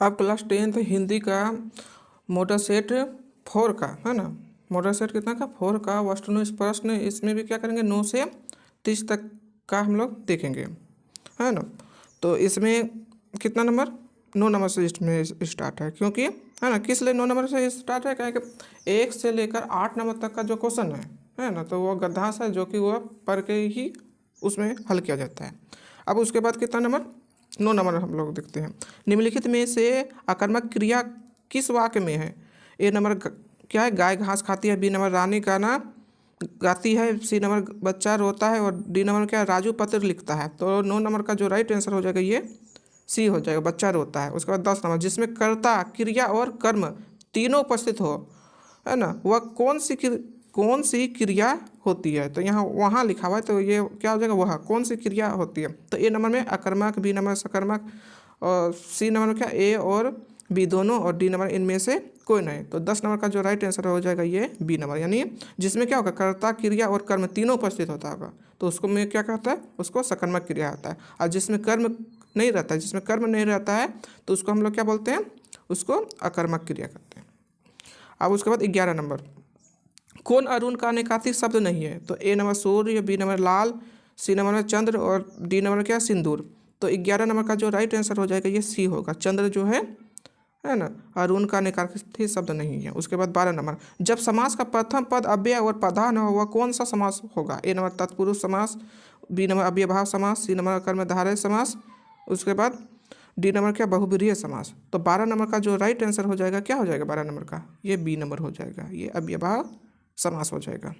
अब class 10th Hindi का motor set 4 का है ना, मोटर सेट कितना का 4 का वस्तु इस प्रश्न, इसमें भी क्या करेंगे 9 से 30 तक का हम लोग देखेंगे, है ना। तो इसमें कितना नंबर 9 नंबर से इसमें स्टार्ट है, क्योंकि है ना, किस लिए 9 नंबर से स्टार्ट है, क्या 1 से लेकर 8 नंबर तक का जो क्वेश्चन है ना, तो वो गद्दांश है जो कि वह पढ़ के ही उसमें हल किया जाता है। अब उसके बाद कितना नंबर 9 नंबर हम लोग देखते हैं। निम्नलिखित में से आक्रामक क्रिया किस वाक्य में है। ए नंबर क्या है, गाय घास खाती है। बी नंबर रानी गाना गाती है। सी नंबर बच्चा रोता है। और डी नंबर क्या है, राजू पत्र लिखता है। तो 9 नंबर का जो राइट आंसर हो जाएगा ये सी हो जाएगा, बच्चा रोता है। उसके बाद 10 नंबर, जिसमें कर्ता क्रिया और कर्म तीनों उपस्थित हो, है ना, वह कौन सी क्रिया होती है। तो यहाँ वहाँ लिखा हुआ है, तो ये क्या हो जाएगा, वह कौन सी क्रिया होती है। तो ए नंबर में अकर्मक, बी नंबर सकर्मक, और सी नंबर में क्या ए और बी दोनों, और डी नंबर इनमें से कोई नहीं। तो 10 नंबर का जो राइट आंसर हो जाएगा ये बी नंबर, यानी जिसमें क्या होगा, कर्ता क्रिया और कर्म तीनों उपस्थित होता होगा, तो उसको में क्या कहता है, उसको सकर्मक क्रिया होता है। और जिसमें कर्म नहीं रहता है, जिसमें कर्म नहीं रहता है, तो उसको हम लोग क्या बोलते हैं, उसको अकर्मक क्रिया करते हैं। अब उसके बाद 11 नंबर, कौन अरुण का निकातिक शब्द नहीं है। तो ए नंबर सूर्य, बी नंबर लाल, सी नंबर में चंद्र, और डी नंबर क्या सिंदूर। तो 11 नंबर का जो राइट आंसर हो जाएगा ये सी होगा, चंद्र जो है ना, अरुण का निकातिक शब्द नहीं है। उसके बाद 12 नंबर, जब समास का प्रथम पद अव्यय और प्रधान हो, वह कौन सा समास होगा। ए नंबर तत्पुरुष समास, बी नंबर अव्ययभाव समास, सी नंबर कर्मधारय समास, उसके बाद डी नंबर क्या बहुब्रीहि समास। तो 12 नंबर का जो राइट आंसर हो जाएगा क्या हो जाएगा 12 नंबर का, ये बी नंबर हो जाएगा, ये अव्ययभाव समास हो जाएगा।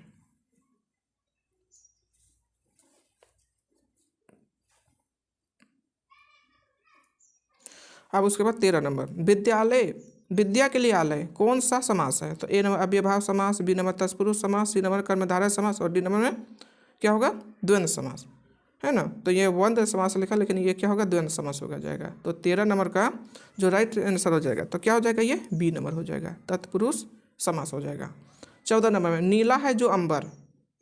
अब उसके बाद 13 नंबर, विद्यालय विद्या के लिए आलय कौन सा समास है। तो ए नंबर अव्ययभाव समास, बी नंबर तत्पुरुष समास, सी नंबर कर्मधारय समास, और डी नंबर में क्या होगा, द्वंद्व समास, है ना। तो ये द्वंद्व समास लिखा, लेकिन ये क्या होगा, द्वंद्व समास होगा जाएगा। तो 13 नंबर का जो राइट आंसर हो जाएगा, तो क्या हो जाएगा, ये बी नंबर हो जाएगा, तत्पुरुष समास हो जाएगा। 14 नंबर में, नीला है जो अंबर,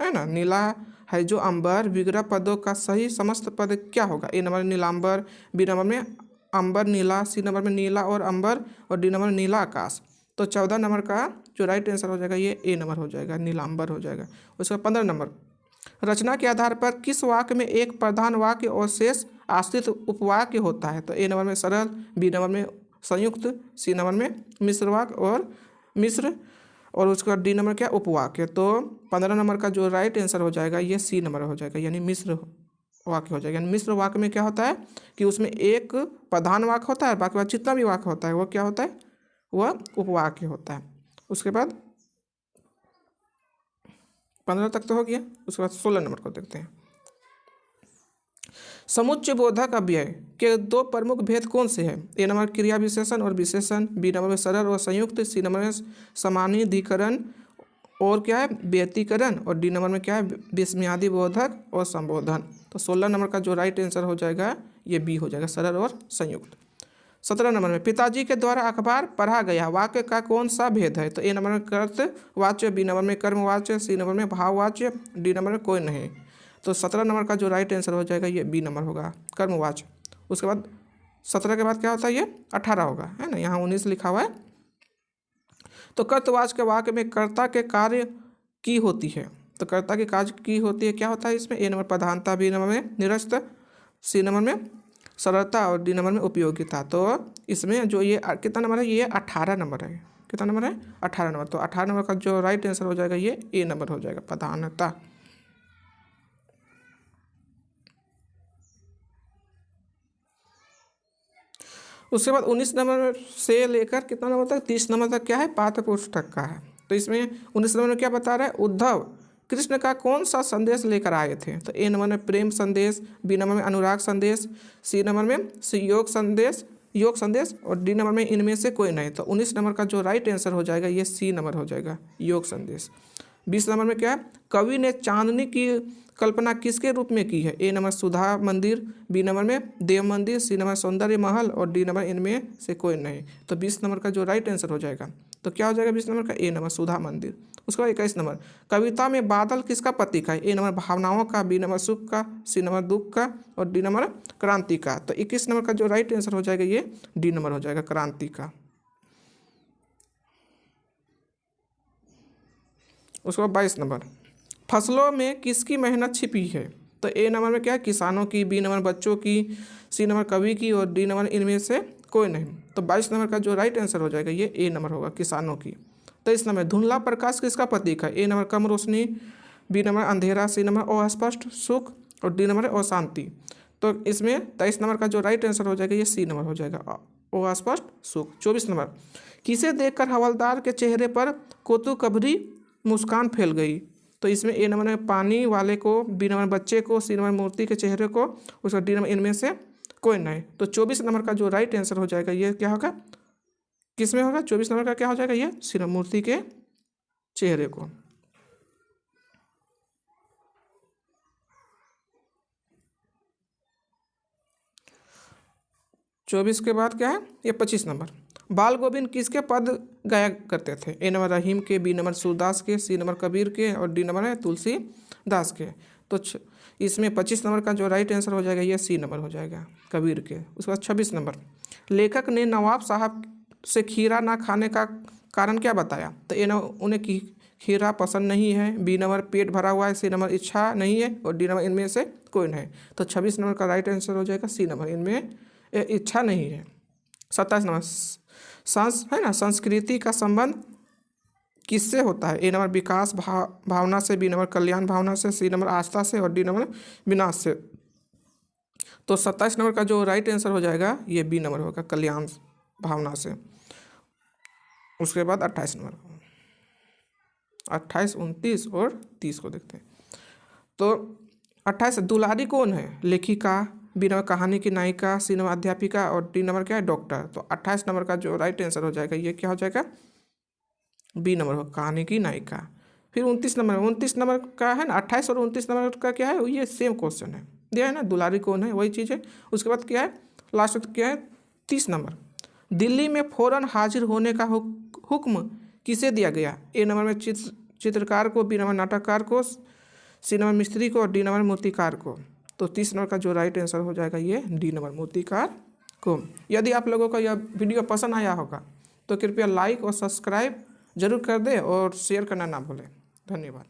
है ना, नीला है जो अंबर विग्रह पदों का सही समस्त पद क्या होगा। ए नंबर नीलांबर, बी नंबर में अंबर नीला, सी नंबर में नीला और अंबर, और डी नंबर नीला आकाश। तो 14 नंबर का जो राइट आंसर हो जाएगा ये ए नंबर हो जाएगा, नीलांबर हो जाएगा। उसका 15 नंबर, रचना के आधार पर किस वाक्य में एक प्रधान वाक्य और शेष आश्रित उपवाक्य होता है। तो ए नंबर में सरल, बी नंबर में संयुक्त, सी नंबर में मिश्र वाक्य और मिश्र, और उसका डी नंबर क्या उपवाक्य। तो 15 नंबर का जो राइट आंसर हो जाएगा ये सी नंबर हो जाएगा, यानी मिश्र वाक्य हो जाएगा। यानी मिश्र वाक्य में क्या होता है कि उसमें एक प्रधान वाक्य होता है, बाकी जितना भी वाक्य होता है वो क्या होता है, वह उपवाक्य होता है। उसके बाद 15 तक तो हो गया। उसके बाद 16 नंबर को देखते हैं, समुच्चय बोधक अव्यय के 2 प्रमुख भेद कौन से हैं। ए नंबर क्रिया विशेषण और विशेषण, बी नंबर में सरल और संयुक्त, सी नंबर में समानाधिकरण और क्या है व्यतिकरण, और डी नंबर में क्या है विस्मयादि बोधक और संबोधन। तो 16 नंबर का जो राइट आंसर हो जाएगा ये बी हो जाएगा, सरल और संयुक्त। 17 नंबर में, पिताजी के द्वारा अखबार पढ़ा गया वाक्य का कौन सा भेद है। तो ए नंबर में कर्तवाच्य, बी नंबर में कर्मवाच्य, सी नंबर में भाववाच्य, डी नंबर में कोई नहीं। तो 17 नंबर का जो राइट आंसर हो जाएगा ये बी नंबर होगा, कर्मवाच्य। उसके बाद 17 के बाद क्या होता है, ये 18 होगा, है ना, यहाँ 19 लिखा हुआ है। तो कर्तवाच्य के वाक्य में कर्ता के कार्य की होती है। तो कर्ता के कार्य की होती है, क्या होता है इसमें, ए नंबर प्रधानता, बी नंबर में निरस्त, सी नंबर में सरलता, और डी नंबर में उपयोगिता। तो इसमें जो ये कितना नंबर है, ये 18 नंबर है। कितना नंबर है, 18 नंबर। तो 18 नंबर का जो राइट आंसर हो जाएगा ये ए नंबर हो जाएगा, प्रधानता। उसके बाद 19 नंबर से लेकर कितना नंबर तक, 30 नंबर तक क्या है, पाठ्य पुस्तक का है। तो इसमें 19 नंबर में क्या बता रहा है, उद्धव कृष्ण का कौन सा संदेश लेकर आए थे। तो ए नंबर में प्रेम संदेश, बी नंबर में अनुराग संदेश, सी नंबर में योग संदेश, और डी नंबर में इनमें से कोई नहीं। तो 19 नंबर का जो राइट आंसर हो जाएगा ये सी नंबर हो जाएगा, योग संदेश। 20 नंबर में क्या है, कवि ने चांदनी की कल्पना किसके रूप में की है। ए नंबर सुधा मंदिर, बी नंबर में देव मंदिर, सी नंबर सौंदर्य महल, और डी नंबर इनमें से कोई नहीं। तो 20 नंबर का जो राइट आंसर हो जाएगा तो क्या हो जाएगा 20 नंबर का? ए नंबर सुधा मंदिर। उसके बाद 21 नंबर, कविता में बादल किसका प्रतीक है? ए नंबर भावनाओं का, बी नंबर सुख का, सी नंबर दुख का और डी नंबर क्रांति का। तो 21 नंबर का जो राइट आंसर हो जाएगा ये डी नंबर हो जाएगा, क्रांति का। उसके बाद 22 नंबर, फसलों में किसकी मेहनत छिपी है? तो ए नंबर में क्या है? किसानों की, बी नंबर बच्चों की, सी नंबर कवि की और डी नंबर इनमें से कोई नहीं। तो 22 नंबर का जो राइट आंसर हो जाएगा ये ए नंबर होगा, किसानों की। 23 नंबर, धुंधला प्रकाश किसका प्रतीक है? ए नंबर कम रोशनी, बी नंबर अंधेरा, सी नंबर अस्पष्ट सुख और डी नंबर अशांति। तो इसमें 23 नंबर का जो राइट आंसर हो जाएगा ये सी नंबर हो जाएगा, अस्पष्ट सुख। 24 नंबर, किसे देखकर हवलदार के चेहरे पर कौतुकभरी मुस्कान फैल गई? तो इसमें ए नंबर में पानी वाले को, बी नंबर बच्चे को, सी नंबर मूर्ति के चेहरे को, उसका डी नंबर इनमें से कोई नहीं। तो 24 नंबर का जो राइट आंसर हो जाएगा ये क्या होगा? किस में होगा? 24 नंबर का क्या हो जाएगा? ये सी नंबर मूर्ति के चेहरे को। चौबीस के बाद क्या है? ये 25 नंबर, बाल गोविंद किसके पद गाया करते थे? ए नंबर रहीम के, बी नंबर सूरदास के, सी नंबर कबीर के और डी नंबर है तुलसीदास के। तो इसमें 25 नंबर का जो राइट आंसर हो जाएगा ये सी नंबर हो जाएगा, कबीर के। उसके बाद 26 नंबर, लेखक ने नवाब साहब से खीरा ना खाने का कारण क्या बताया? तो ए नंबर उन्हें खीरा पसंद नहीं है, बी नंबर पेट भरा हुआ है, सी नंबर इच्छा नहीं है और डी नंबर इनमें से कोई नहीं। तो 26 नंबर का राइट आंसर हो जाएगा सी नंबर, इनमें इच्छा नहीं है। 27 नंबर, संस्कृति का संबंध किससे होता है? ए नंबर विकास भावना से, बी नंबर कल्याण भावना से, सी नंबर आस्था से और डी नंबर विनाश से। तो 27 नंबर का जो राइट आंसर हो जाएगा ये बी नंबर होगा, कल्याण भावना से। उसके बाद 28 नंबर, 28, 29 और 30 को देखते हैं। तो 28, दुलारी कौन है? लेखिका, बी नंबर कहानी की नायिका, सी नंबर अध्यापिका और डी नंबर क्या है? डॉक्टर। तो 28 नंबर का जो राइट आंसर हो जाएगा ये क्या हो जाएगा? बी नंबर हो, कहानी की नायिका। फिर 29 नंबर का है ना, 28 और 29 नंबर का क्या है? ये सेम क्वेश्चन है, दिया है ना, दुलारी कौन है, वही चीज़ है। उसके बाद क्या है लास्ट क्या है? 30 नंबर, दिल्ली में फौरन हाजिर होने का हुक्म किसे दिया गया? ए नंबर में चित्रकार को, बी नंबर नाटककार को, सी नंबर मिस्त्री को और डी नंबर मूर्तिकार को। तो 30 नंबर का जो राइट आंसर हो जाएगा ये डी नंबर, मूर्तिकार को। यदि आप लोगों को यह वीडियो पसंद आया होगा तो कृपया लाइक और सब्सक्राइब जरूर कर दें और शेयर करना ना भूलें। धन्यवाद।